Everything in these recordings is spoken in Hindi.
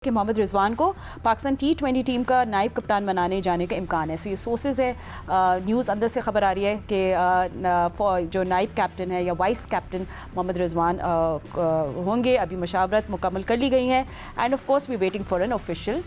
कि मोहम्मद रिजवान को पाकिस्तान T20 टीम का नायब कप्तान बनाने जाने का इम्कान है। सो ये सोर्सेज है, न्यूज़ अंदर से ख़बर आ रही है कि जो नायब कैप्टन है या वाइस कैप्टन मोहम्मद रिजवान होंगे। अभी मशावरत मुकम्मल कर ली गई हैं and of course we waiting for an official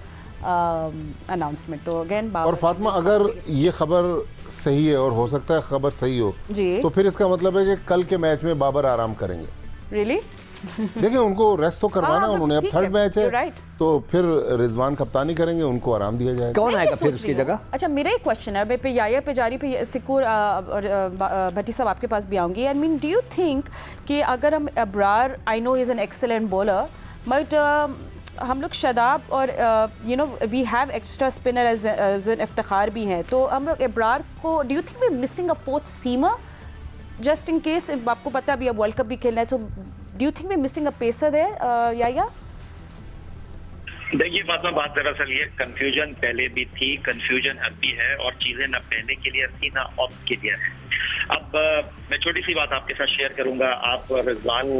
announcement. तो अगेन और फातिमा, अगर ये खबर सही है और हो सकता है खबर सही हो जी, तो फिर इसका मतलब है कि कल के मैच में बाबर आराम करेंगे। रियली देखिए, उनको रेस्ट तो करवाना उन्होंने, अब थर्ड मैच है तो फिर रिजवान कप्तानी करेंगे, उनको आराम दिया जाएगा। कौन आएगा फिर उसकी जगह? अच्छा, मेरा एक क्वेश्चन है पे याया पे जारी पे सिक्कुर भट्टी साहब आपके पास भी आऊंगी। I mean, do you think कि अगर हम Abrar, I know is an excellent bowler, but हम लोग शदाब और you know we have extra spinner as an Iftikhar भी हैं, तो हम लोग अब्रार को, do you think we missing a fourth seamer just in case? आपको पता है अभी अब वर्ल्ड कप भी खेलना है, तो do you think we missing a pacer there याया? देखिए फातिमा, बात दरअसल ये कंफ्यूजन पहले भी थी, कंफ्यूजन अब भी है, और चीजें ना पहले के लिए थी ना अब के लिए है। अब मैं छोटी सी बात आपके साथ शेयर करूंगा। आप रिजवान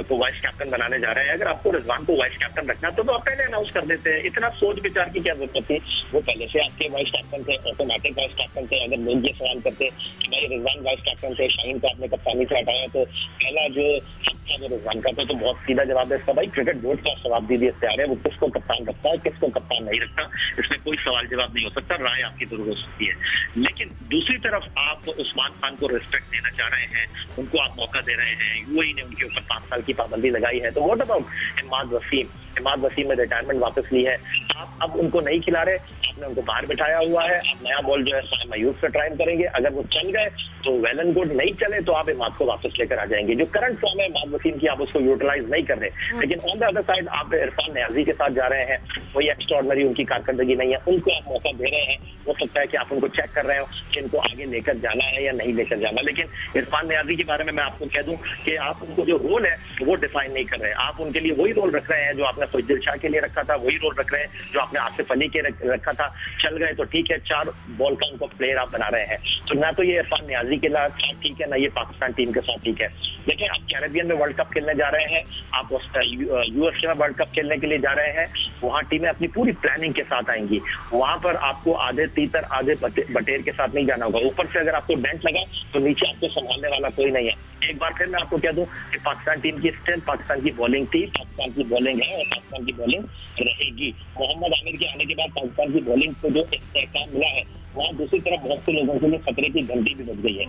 को वाइस कैप्टन बनाने जा रहे हैं। अगर आपको रिजवान को वाइस कैप्टन रखना तो आप पहले अनाउंस कर देते हैं। इतना सोच विचार की क्या जरूरत थी? वो पहले से आपके वाइस कैप्टन थे, ऑटोमेटिक वाइस कैप्टन थे। अगर लोग ये सवाल करते कि भाई रिजवान वाइस कैप्टन थे, शाहीन को आपने कप्तानी से हटाया, तो पहला जो हक था वो रिजवान का था। तो बहुत सीधा जवाब है इसका, भाई क्रिकेट बोर्ड का जवाब दे दिया तैयार है, वो किसको कप्तान रखता है, किसको कप्तान नहीं रखता, इसमें कोई सवाल जवाब नहीं हो सकता। राय आपकी जरूर हो सकती है, लेकिन दूसरी तरफ आप उस्मान खान को रिस्पेक्ट देना चाह रहे हैं, उनको आप मौका दे रहे हैं। यूएई ने उनके ऊपर 5 साल की पाबंदी लगाई है, तो व्हाट अबाउट इमाद वसीम? इमाद वसीम ने रिटायरमेंट वापस ली है, आप अब उनको नहीं खिला रहे, आपने उनको बाहर बिठाया हुआ है। आप नया बॉल जो है साइम अयूब से ट्राई करेंगे, अगर वो चल गए तो वेल एंड गुड, नहीं चले तो आप इमाद को वापस लेकर आ जाएंगे। जो करंट फॉर्म है इमाद वसीम की, आप उसको यूटिलाइज नहीं कर रहे। लेकिन ऑन द अदर साइड आप इरफान नियाजी के साथ जा रहे हैं, कोई एक्स्ट्राऑर्डिनरी उनकी कारकर्दगी नहीं है, उनको आप मौका दे रहे हैं। हो सकता है कि आप उनको चेक कर रहे हो कि इनको आगे लेकर जाना है या नहीं लेकर जाना। लेकिन इरफान नियाजी के बारे में मैं आपको कह दूं कि आप उनको जो रोल है वो डिफाइन नहीं कर रहे। आप उनके लिए वही रोल रख रहे हैं जो आपने फजल शाह के लिए रखा था, वही रोल रख रहे हैं जो आपने आसिफ अली के रखा था। चल गए तो ठीक है, 4 बॉल का उनको प्लेयर आप बना रहे हैं, तो ना तो ये इरफान नियाजी के साथ ठीक है, ना ये पाकिस्तान टीम के साथ ठीक है। देखिए, आप कैरेबियन में वर्ल्ड कप खेलने जा रहे हैं, आप यूएसए में वर्ल्ड कप खेलने के लिए जा रहे हैं, वहाँ टीमें अपनी पूरी प्लानिंग के साथ आएंगी। वहाँ पर आपको आधे तीतर आधे बटेर के साथ नहीं जाना होगा। ऊपर से अगर आपको डेंट लगा तो नीचे आपको संभालने वाला कोई नहीं है। एक बार फिर मैं आपको कह दूं कि पाकिस्तान टीम की स्ट्रेंथ पाकिस्तान की बॉलिंग थी, पाकिस्तान की बॉलिंग है और पाकिस्तान की बॉलिंग रहेगी। मोहम्मद आमिर के आने के बाद पाकिस्तान की बॉलिंग को जो इस्तेहकाम मिला है, वहाँ दूसरी तरफ बहुत से लोगों के लिए खतरे की घंटी भी बज गई है।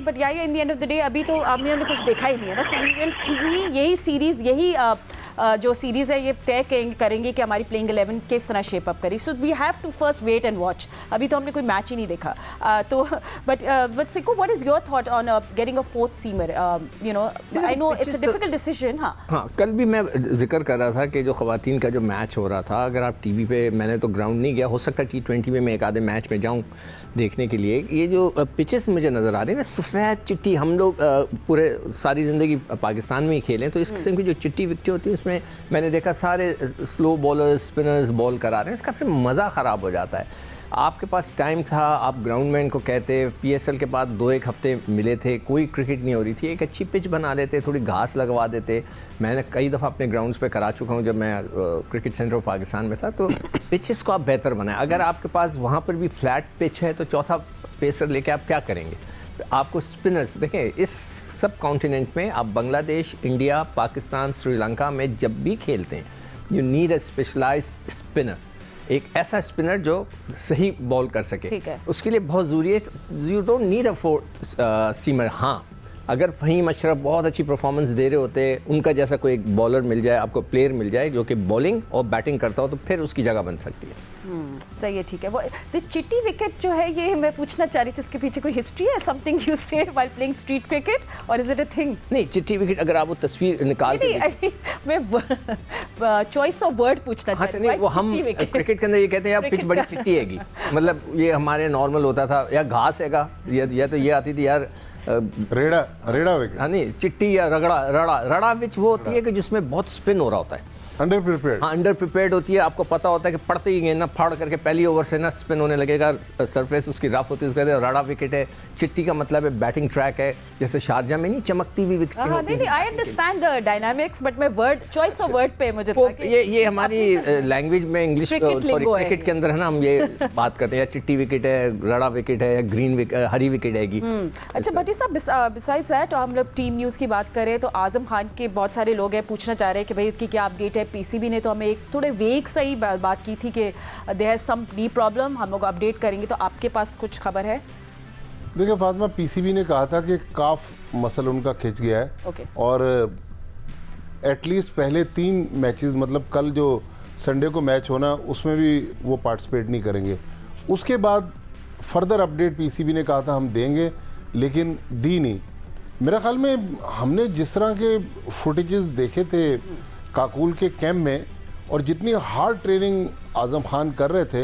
But in the end of the day अभी तो आपने कुछ देखा ही नहीं है ना। सो वी विल यही सीरीज, यही जो सीरीज़ है ये तय करेंगे कि हमारी प्लेइंग 11 किस तरह शेप अप करी। So we have to first wait and watch. अभी तो हमने कोई मैच ही नहीं देखा। तो but Sikku, what is your thought on getting a fourth seamer? You know, I know it's a difficult decision. हाँ, कल भी मैं जिक्र कर रहा था कि जो ख़वातीन का जो मैच हो रहा था, अगर आप टीवी पे, मैंने तो ग्राउंड नहीं गया, हो सकता है T20 में मैं एक आधे मैच में जाऊँ देखने के लिए। ये जो पिचेस मुझे नज़र आ रही है सफ़ेद चिट्टी, हम लोग पूरे सारी ज़िंदगी पाकिस्तान में ही खेलें, तो इस किस्म की जो चिट्टी विकटें होती है उसमें मैंने देखा सारे स्लो बॉलर्स, स्पिनर्स बॉल करा रहे हैं, इसका फिर मज़ा ख़राब हो जाता है। आपके पास टाइम था, आप ग्राउंड में इनको कहते, PSL के बाद 2-1 हफ्ते मिले थे, कोई क्रिकेट नहीं हो रही थी, एक अच्छी पिच बना देते, थोड़ी घास लगवा देते। मैंने कई दफ़ा अपने ग्राउंड्स पे करा चुका हूँ जब मैं क्रिकेट सेंटर ऑफ पाकिस्तान में था। तो पिचेस को आप बेहतर बनाएं। अगर आपके पास वहाँ पर भी फ्लैट पिच है तो चौथा पेसर लेके आप क्या करेंगे? आपको स्पिनर्स देखें, इस सब कॉन्टिनेंट में आप बांग्लादेश, इंडिया, पाकिस्तान, श्रीलंका में जब भी खेलते हैं, you need a specialised spinner, एक ऐसा स्पिनर जो सही बॉल कर सके। उसके लिए बहुत ज़रूरी है, you don't need a fourth seamer. हाँ, अगर फ़हीम अशरफ बहुत अच्छी परफॉर्मेंस दे रहे होते, उनका जैसा कोई एक बॉलर मिल जाए, आपको प्लेयर मिल जाए जो कि बॉलिंग और बैटिंग करता हो, तो फिर उसकी जगह बन सकती है। सही है, ठीक है। वो चिट्टी विकेट जो है, ये मैं पूछना चाह रही थी, इसके पीछे कोई हिस्ट्री है? समथिंग यू से व्हाइल प्लेइंग स्ट्रीट क्रिकेट, और इज इट अ थिंग? नहीं, चिट्टी विकेट अगर आप वो तस्वीर निकाल के, मैं चॉइस ऑफ वर्ड पूछना चाह रही हूँ। वो हम क्रिकेट के अंदर ये कहते हैं यार पिच बड़ी चिट्टी हैगी, मतलब ये हमारे नॉर्मल होता था, या घास हैगा, या तो ये आती थी यार रेड़ा विकेट। हाँ, नहीं चिट्टी या रगड़ा, रड़ा पिच वो होती है कि जिसमें बहुत स्पिन हो रहा होता है। अंडर प्रिपेयर्ड होती है। आपको पता होता है कि पड़ते ही गेंद ना फाड़ करके पहली ओवर से ना स्पिन होने लगेगा, सरफेस उसकी रफ होती है, उसके बाद राडा विकेट है, चिट्टी का मतलब है बैटिंग ट्रैक है, जैसे शारजा में नहीं चमकती हुई विकेट होती है। I understand the dynamics but मैं वर्ड चॉइस ऑफ वर्ड पे मुझे ये हमारी लैंग्वेज में इंग्लिश सॉरी क्रिकेट के अंदर है ना, हम ये बात करते हैं चिट्टी विकेट है, राडा विकेट है, ग्रीन विकेट, हरी विकेट है। अच्छा भट्टी साहब, बिसाइड्स दैट हम लोग टीम न्यूज़ की बात करें तो आजम खान के बहुत सारे लोग हैं पूछना चाह रहे हैं कि भाई उसकी क्या अपडेट है। पीसीबी ने तो हमें एक थोड़े वेग सही बात की थी कि there is some knee problem, हम लोग अपडेट करेंगे। तो आपके पास कुछ खबर है? देखिए फातिमा, पीसीबी ने कहा था कि काफ मसल उनका खिंच गया है और एटलीस्ट पहले 3 मैचेस, मतलब कल जो संडे को मैच होना उसमें भी वो पार्टिसिपेट नहीं करेंगे। उसके बाद फर्दर अपडेट पीसीबी ने कहा था हम देंगे, लेकिन दी नहीं। मेरा ख्याल में हमने जिस तरह के फुटेजेस देखे थे काकुल के कैंप में और जितनी हार्ड ट्रेनिंग आज़म खान कर रहे थे,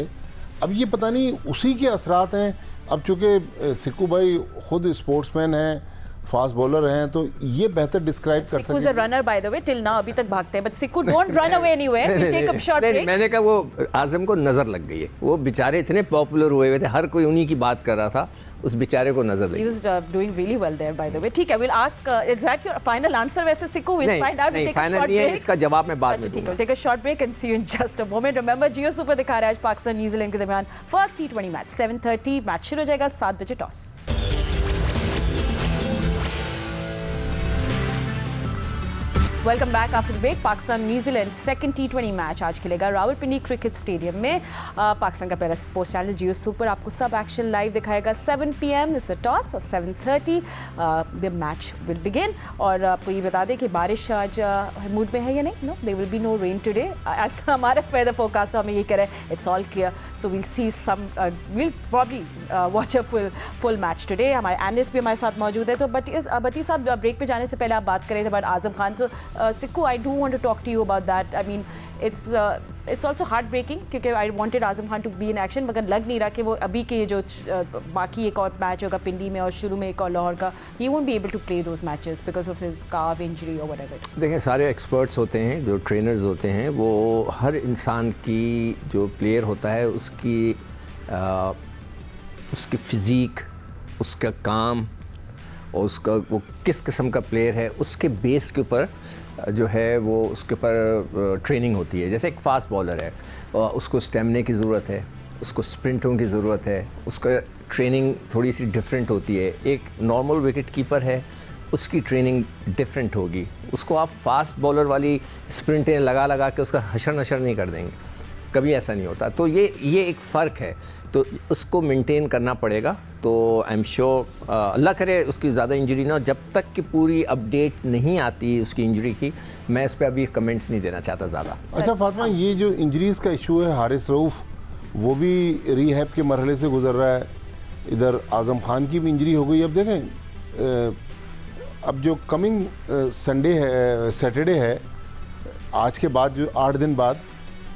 अब ये पता नहीं उसी के असरात हैं। अब चूँकि सिक्कू भाई खुद स्पोर्ट्समैन हैं, फास्ट बॉलर हैं, तो ये बेहतर डिस्क्राइब कर सकते हैं। Sikku runner by the way, till now अभी तक भागते हैं, but Sikku don't run away anywhere, we take a short break. मैंने कहा वो आज़म को नजर लग गई है, वो बेचारे इतने पॉपुलर हुए थे, हर कोई उन्हीं की बात कर रहा था, उस बेचारे को नजर लगी। He was doing really well there by the way. ठीक है, we'll ask is that your final answer वैसे सिक्कू? We'll find out. नहीं, take a final short नहीं है, break. इसका जवाब मैं बाद में ठीक है, दूंगा। we'll take a short break and see you in just a moment. Remember Jio super दिखा रहा है आज पाकिस्तान न्यूजीलैंड के दरमियान फर्स्ट T20 मैच। 7:30 मैच शुरू हो जाएगा, 7 बजे toss. Welcome back after the break. Pakistan New Zealand second T20 match आज खेलेगा रावलपिंडी क्रिकेट स्टेडियम में। पाकिस्तान का पहला स्पोर्ट्स चैनल जियो सुपर आपको सब एक्शन लाइव दिखाएगा। 7 PM इस टॉस और 7:30 द मैच विल बिगिन। और आपको ये बता दें कि बारिश आज मूड में है या नहीं। No, there will be no rain today as हमारा वेदर फोरकास्ट तो हमें ये कह रहा है it's all clear, so will see some, will probably watch a full match today. हमारे एनालिस्ट भी हमारे साथ मौजूद है। तो भट्टी साहब, ब्रेक पे जाने से पहले आप बात कर रहे थे अबाउट आजम खान। तो Sikku, I do want to talk to you about that. I mean, it's also heartbreaking क्योंकि I wanted Azam Khan to be in action, मगर लग नहीं रहा कि वो अभी के जो बाकी एक और मैच होगा पिंडी में और शुरू में एक और लाहौर का, he won't be able to play those matches because of his calf injury or whatever. देखिए, सारे एक्सपर्ट्स होते हैं, जो ट्रेनर्स होते हैं, वो हर इंसान की जो प्लेयर होता है उसकी फिज़ीक, उसका काम और उसका वो किस किस्म का प्लेयर है, उसके बेस के ऊपर जो है वो उसके ऊपर ट्रेनिंग होती है। जैसे एक फास्ट बॉलर है, उसको स्टेमिना की ज़रूरत है, उसको स्प्रिंटों की ज़रूरत है, उसका ट्रेनिंग थोड़ी सी डिफरेंट होती है। एक नॉर्मल विकेट कीपर है, उसकी ट्रेनिंग डिफरेंट होगी। उसको आप फास्ट बॉलर वाली स्प्रिंटें लगा के उसका हशर नशर नहीं कर देंगे, कभी ऐसा नहीं होता। तो ये एक फ़र्क है, तो उसको मेंटेन करना पड़ेगा। तो आई एम श्योर अल्लाह करे उसकी ज़्यादा इंजरी ना हो। जब तक कि पूरी अपडेट नहीं आती उसकी इंजरी की, मैं इस पर अभी कमेंट्स नहीं देना चाहता ज़्यादा। अच्छा फातिमा, ये जो इंजरीज़ का इशू है, हारिस रऊफ़ वो भी रीहैब के मरहले से गुजर रहा है, इधर आज़म खान की भी इंजरी हो गई। अब देखें, अब जो कमिंग संडे है, सैटरडे है, आज के बाद जो 8 दिन बाद,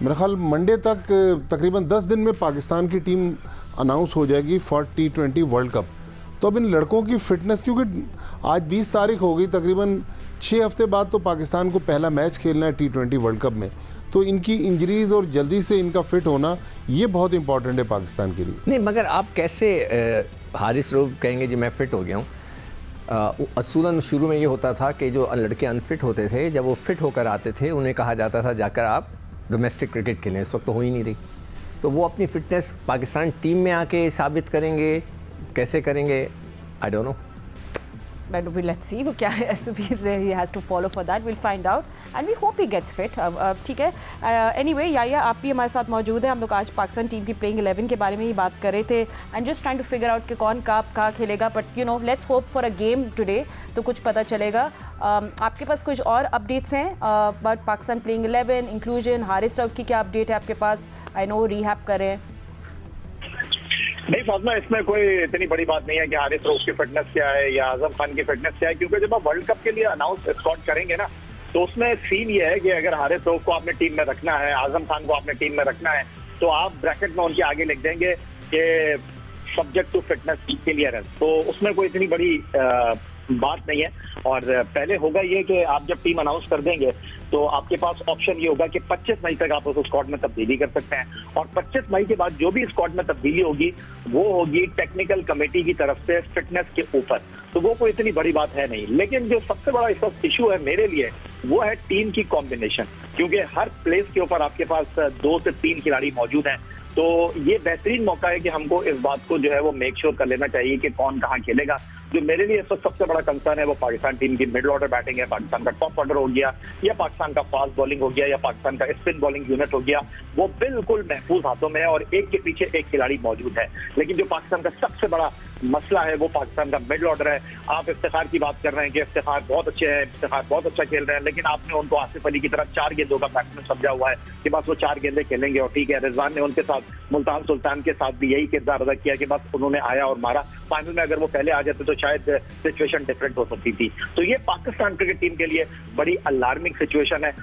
मेरा ख्याल मंडे तक तकरीबन 10 दिन में पाकिस्तान की टीम अनाउंस हो जाएगी फॉर T20 वर्ल्ड कप। तो अब इन लड़कों की फ़िटनेस, क्योंकि आज 20 तारीख हो गई, तकरीबन 6 हफ्ते बाद तो पाकिस्तान को पहला मैच खेलना है T20 वर्ल्ड कप में, तो इनकी इंजरीज़ और जल्दी से इनका फिट होना ये बहुत इंपॉर्टेंट है पाकिस्तान के लिए। नहीं, मगर आप कैसे हारिस रऊफ़ कहेंगे जी मैं फ़िट हो गया हूँ? असूलन शुरू में ये होता था कि जो लड़के अनफिट होते थे, जब वो फिट होकर आते थे, उन्हें कहा जाता था जाकर आप डोमेस्टिक क्रिकेट खेलें। इस वक्त तो हो ही नहीं रही, तो वो अपनी फ़िटनेस पाकिस्तान टीम में आके साबित करेंगे। कैसे करेंगे, I don't know. But let's see वो क्या SOPs there he has to follow for that. We'll find out and we hope he gets fit. ठीक है। Anyway, या आप भी हमारे साथ मौजूद है। हम लोग आज पाकिस्तान टीम की प्लेइंग 11 के बारे में ही बात कर रहे थे and just trying to figure out कि कौन कहाँ खेलेगा, but you know let's hope for a game today, तो कुछ पता चलेगा। आपके पास कुछ और अपडेट्स हैं about Pakistan playing 11 inclusion? Haris Rauf की क्या अपडेट है आपके पास? आई नो रिहैब कर रहे हैं। नहीं फातिमा, इसमें कोई इतनी बड़ी बात नहीं है कि हारिस रऊफ़ की फिटनेस क्या है या आजम खान की फिटनेस क्या है, क्योंकि जब आप वर्ल्ड कप के लिए अनाउंस स्क्वाड करेंगे ना, तो उसमें सीन ये है कि अगर हारिस रऊफ़ को आपने टीम में रखना है, आजम खान को आपने टीम में रखना है, तो आप ब्रैकेट में उनके आगे लिख देंगे कि सब्जेक्ट टू फिटनेस क्लियरेंस। तो उसमें कोई इतनी बड़ी बात नहीं है। और पहले होगा ये कि आप जब टीम अनाउंस कर देंगे तो आपके पास ऑप्शन ये होगा कि 25 मई तक आप उस स्क्वाड में तब्दीली कर सकते हैं, और 25 मई के बाद जो भी स्क्वाड में तब्दीली होगी वो होगी टेक्निकल कमेटी की तरफ से फिटनेस के ऊपर, तो वो कोई इतनी बड़ी बात है नहीं। लेकिन जो सबसे बड़ा इस वक्त इशू है मेरे लिए वो है टीम की कॉम्बिनेशन, क्योंकि हर प्लेस के ऊपर आपके पास 2 से 3 खिलाड़ी मौजूद हैं। तो ये बेहतरीन मौका है कि हमको इस बात को जो है वो मेक श्योर कर लेना चाहिए कि कौन कहाँ खेलेगा। जो मेरे लिए इस वक्त सबसे बड़ा कंसर्न है वो पाकिस्तान टीम की मिडिल ऑर्डर बैटिंग है, पाकिस्तान का टॉप ऑर्डर हो गया, या पाकिस्तान का फास्ट बॉलिंग हो गया, या पाकिस्तान का स्पिन बॉलिंग यूनिट हो गया, वो बिल्कुल महफूज हाथों में है और एक के पीछे एक खिलाड़ी मौजूद है। लेकिन जो पाकिस्तान का सबसे बड़ा मसला है वो पाकिस्तान का मिडिल ऑर्डर है। आप इफ्तिखार की बात कर रहे हैं कि इफ्तिखार बहुत अच्छे हैं, इफ्तिखार बहुत अच्छा खेल रहे हैं, लेकिन आपने उनको आसिफ अली की तरफ 4 गेंदों का बैट्समैन समझा हुआ है कि बस वो 4 गेंदें खेलेंगे और ठीक है। रिजवान ने उनके साथ, मुल्तान सुल्तान के साथ भी यही किरदार अदा किया कि बस उन्होंने आया और मारा। फाइनल में अगर वो पहले आ जाते तो शायद सिचुएशन डिफरेंट हो सकती थी। तो ये पाकिस्तान क्रिकेट टीम के लिए बड़ी अलार्मिंग सिचुएशन है।